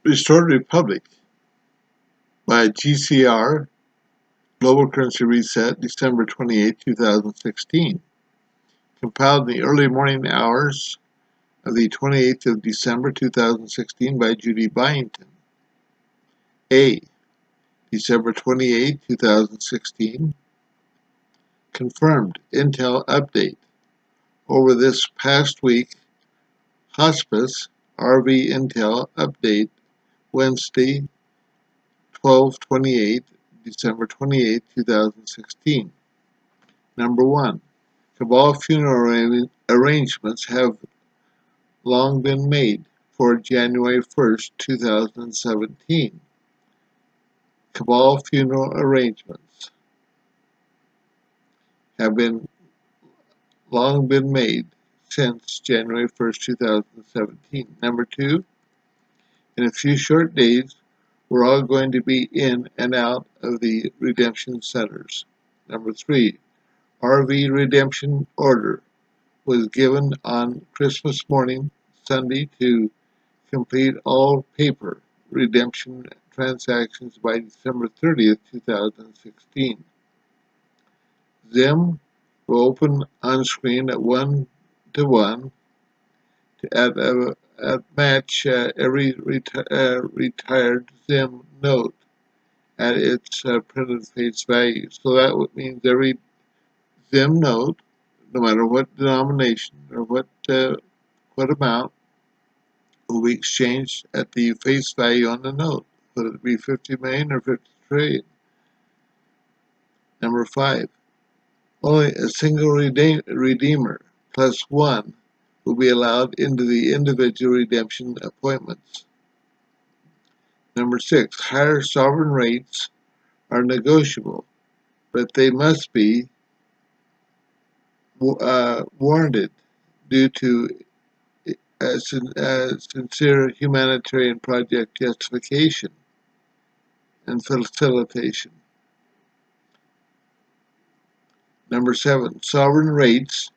Restored Republic by GCR Global Currency Reset, December 28, 2016. Compiled in the early morning hours of the 28th of December 2016 by Judy Byington. A. December 28, 2016. Confirmed Intel update. Over this past week, Hospice RV Intel update Wednesday, 12/28, December 28, 2016. Number 1. Cabal funeral arrangements have long been made for January 1st, 2017. Cabal funeral arrangements have long been made since January 1st, 2017. Number 2. In a few short days, we're all going to be in and out of the redemption centers. Number 3. RV redemption order was given on Christmas morning, Sunday, to complete all paper redemption transactions by December 30th, 2016. Zim will open on screen at 1-to-1 at match every retired Zim note at its printed face value. So that means every Zim note, no matter what denomination or what amount, will be exchanged at the face value on the note, whether it be 50 million or 50 trillion. Number 5. Only a single redeemer plus one will be allowed into the individual redemption appointments. Number 6. Higher sovereign rates are negotiable, but they must be warranted due to sincere humanitarian project justification and facilitation. Number 7. Sovereign rates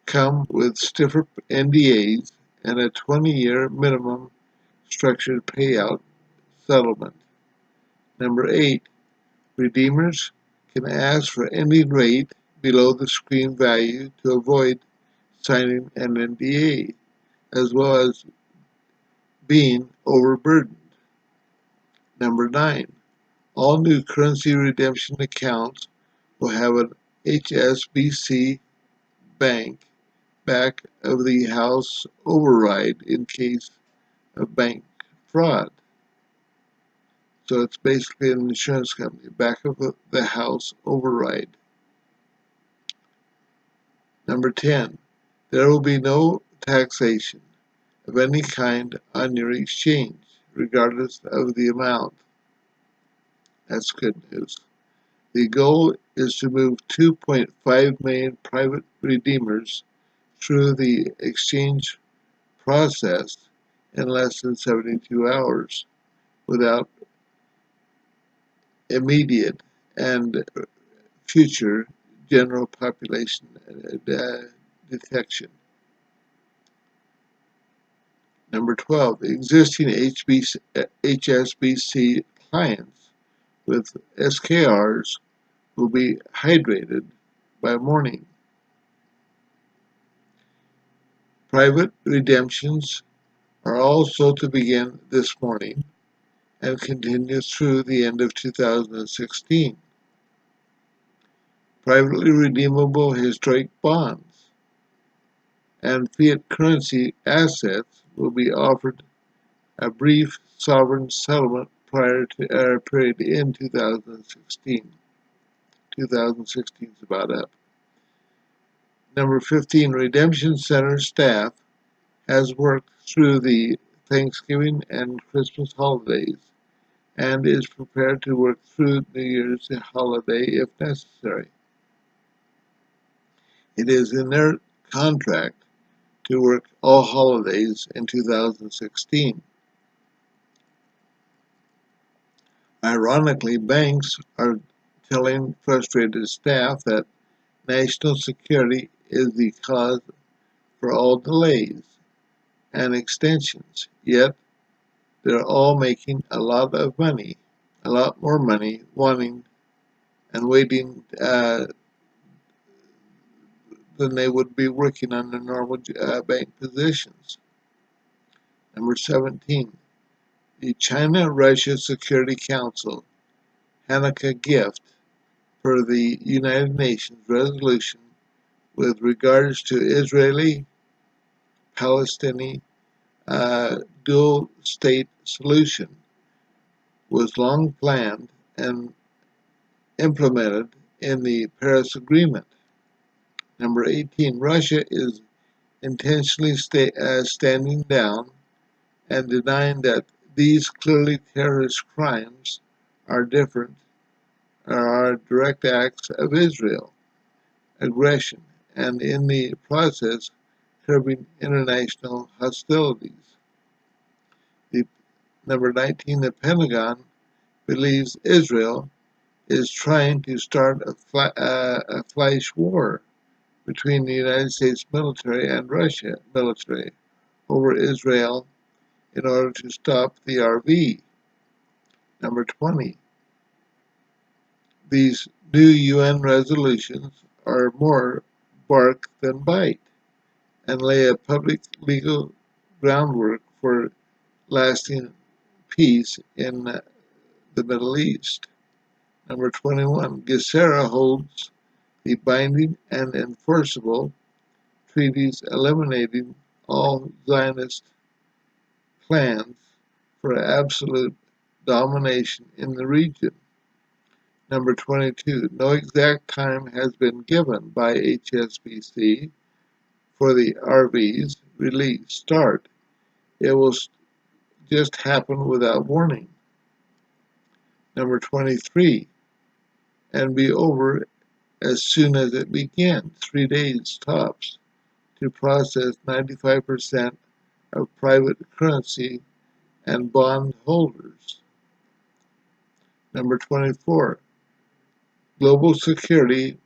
come with stiffer NDAs and a 20-year minimum structured payout settlement. Number 8. Redeemers can ask for any rate below the screen value to avoid signing an NDA, as well as being overburdened. Number 9. All new currency redemption accounts will have an HSBC bank back of the house override in case of bank fraud. So it's basically an insurance company, back of the house override. Number 10. There will be no taxation of any kind on your exchange, regardless of the amount. That's good news. The goal is to move 2.5 million private redeemers through the exchange process in less than 72 hours without immediate and future general population detection. Number 12. Existing HSBC clients with SKRs will be hydrated by morning. Private redemptions are also to begin this morning and continue through the end of 2016. Privately redeemable historic bonds and fiat currency assets will be offered a brief sovereign settlement prior to our period in 2016. 2016 is about up. Number 15, Redemption Center staff has worked through the Thanksgiving and Christmas holidays and is prepared to work through New Year's holiday if necessary. It is in their contract to work all holidays in 2016. Ironically, banks are telling frustrated staff that national security is the cause for all delays and extensions, yet they're all making a lot of money, a lot more money, wanting and waiting than they would be working on their normal bank positions. Number 17, the China-Russia Security Council Hanukkah gift for the United Nations resolution with regards to Israeli-Palestinian dual-state solution was long planned and implemented in the Paris Agreement. Number 18, Russia is intentionally standing down and denying that these clearly terrorist crimes are direct acts of Israel aggression, and in the process curbing international hostilities. Number 19, the Pentagon believes Israel is trying to start a flash war between the United States military and Russia military over Israel in order to stop the RV. Number 20, these new UN resolutions are more bark than bite and lay a public legal groundwork for lasting peace in the Middle East. Number 21, GCR holds the binding and enforceable treaties eliminating all Zionist plans for absolute domination in the region. Number 22, no exact time has been given by HSBC for the RV's release start. It will just happen without warning. Number 23, and be over as soon as it begins, 3 days tops, to process 95% of private currency and bond holders. Number 24, global security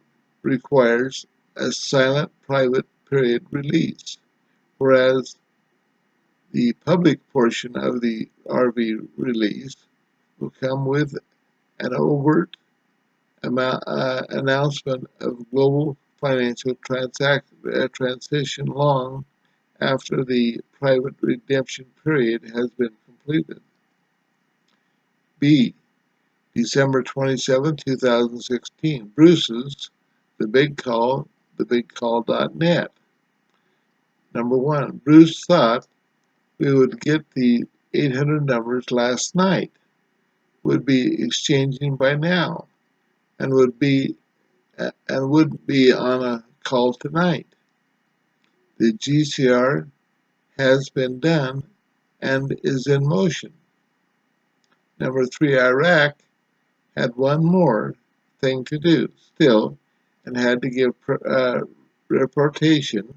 requires a silent private period release, whereas the public portion of the RV release will come with an overt announcement of global financial transition long after the private redemption period has been completed. B. December 27, 2016. Bruce's The Big Call, thebigcall.net. Number 1. Bruce thought we would get the 800 numbers last night, would be exchanging by now, and would be on a call tonight. The GCR has been done and is in motion. Number 3, Iraq had one more thing to do still and had to give reportation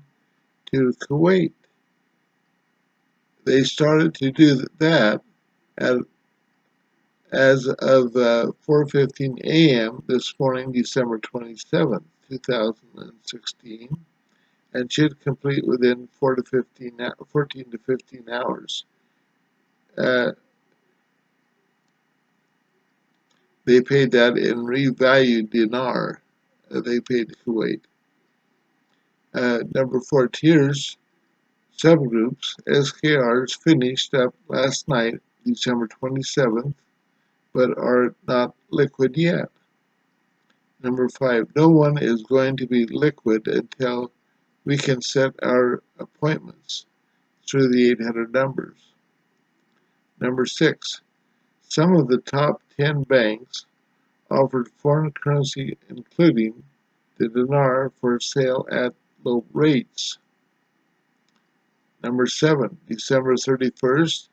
to Kuwait. They started to do that as of 4:15 a.m. this morning, December 27, 2016, and should complete within 14 to 15 hours. They paid that in revalued dinar. They paid Kuwait. Number 4, tiers subgroups. SKRs finished up last night, December 27th, but are not liquid yet. Number 5, no one is going to be liquid until we can set our appointments through the 800 numbers. Number 6, some of the top 10 banks offered foreign currency, including the dinar, for sale at low rates. Number 7, December 31st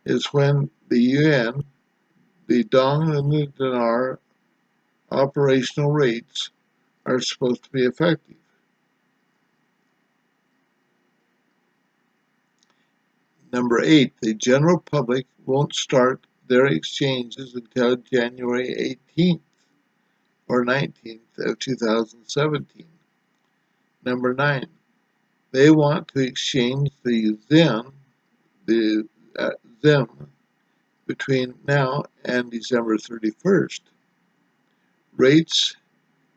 is when the yuan, the dong, and the dinar operational rates are supposed to be effective. Number 8, the general public won't start their exchanges until January 18th or 19th of 2017. Number 9, they want to exchange the ZIM between now and December 31st. Rates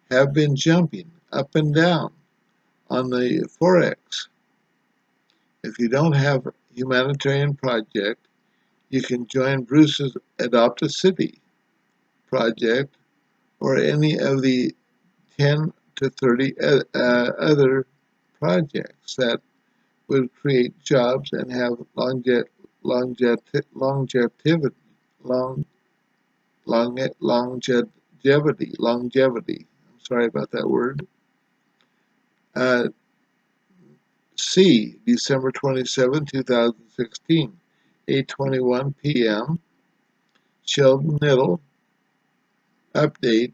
have been jumping up and down on the Forex. If you don't have a humanitarian project, you can join Bruce's Adopt a City project or any of the 10 to 30 other projects that would create jobs and have longevity. I'm sorry about that word. C, December 27, 2016, 8:21 p.m. Sheldon Niddle update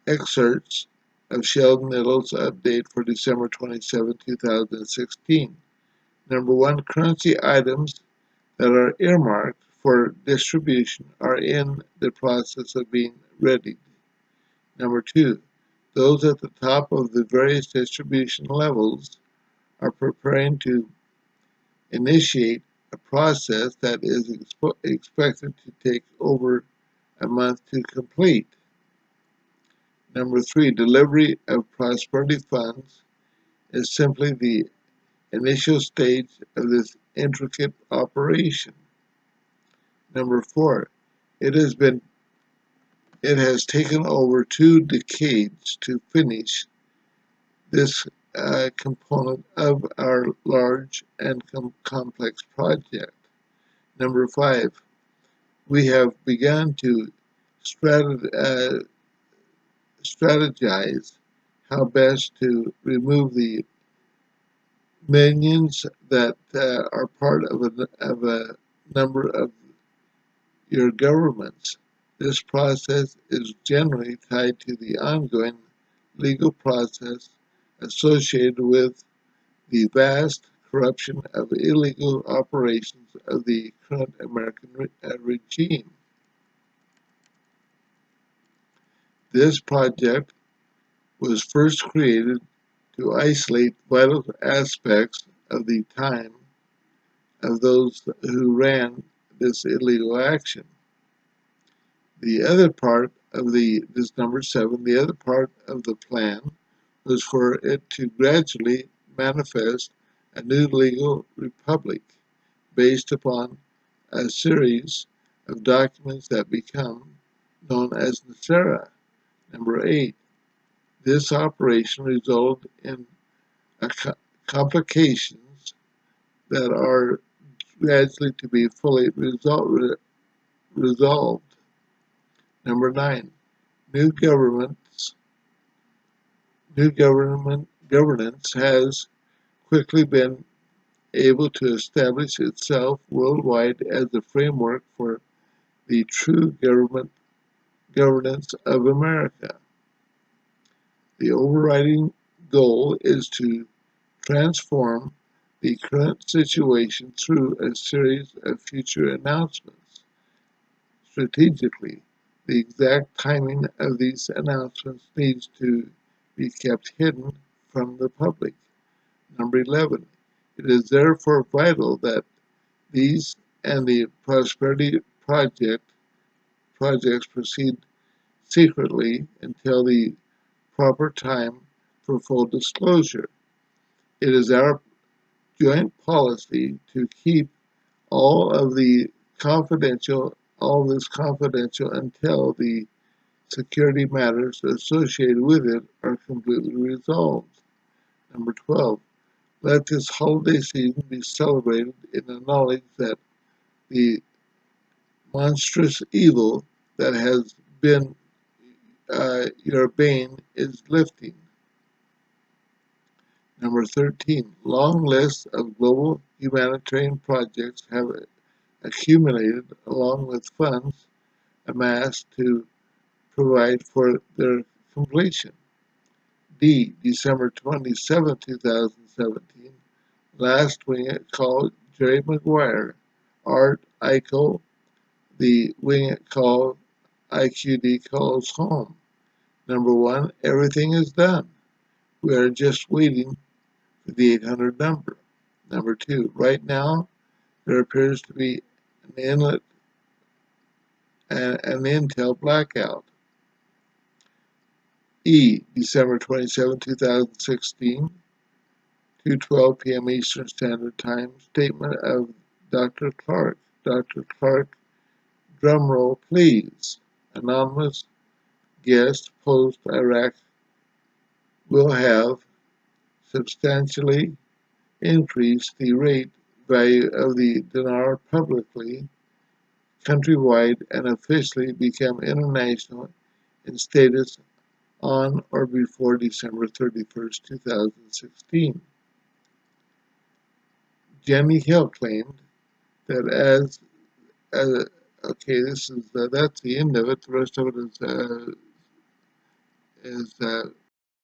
excerpts of Sheldon Niddle's update for December 27, 2016. Number one, currency items that are earmarked for distribution are in the process of being readied. Number two, those at the top of the various distribution levels are preparing to initiate a process that is expected to take over a month to complete. Number three, delivery of prosperity funds is simply the initial stage of this intricate operation. Number four, it has taken over 2 decades to finish this component of our large and complex project. Number five, we have begun to strategize how best to remove the minions that are part of a number of your governments. This process is generally tied to the ongoing legal process associated with the vast corruption of illegal operations of the current American regime. This project was first created to isolate vital aspects of the time of those who ran this illegal action. The other part of this number 7, the other part of the plan was for it to gradually manifest a new legal republic based upon a series of documents that become known as NESARA. Number 8, this operation resulted in complications that are gradually to be fully resolved. Number 9, new governance has quickly been able to establish itself worldwide as the framework for the true governance of America. The overriding goal is to transform the current situation through a series of future announcements. Strategically, the exact timing of these announcements needs to be kept hidden from the public. Number 11, it is therefore vital that these and the prosperity projects proceed secretly until the proper time for full disclosure. It is our joint policy to keep all this confidential until the security matters associated with it are completely resolved. Number 12, let this holiday season be celebrated in the knowledge that the monstrous evil that has been your bane is lifting. Number 13, long lists of global humanitarian projects have accumulated along with funds amassed to provide for their completion. D, December 27, 2017, last wing it called Jerry Maguire, Art Eichel, the wing it called IQD calls home. Number 1, everything is done. We are just waiting for the 800 number. Number 2, right now there appears to be an inlet an Intel blackout. E. December 27, 2016, 2:12 p.m. Eastern Standard Time. Statement of Dr. Clark. Dr. Clark, drumroll please. Anonymous guest post-Iraq will have substantially increased the rate value of the dinar publicly, countrywide, and officially become international in status on or before December 31st, 2016. Jenny Hill claimed that okay, this is that's the end of it. The rest of it is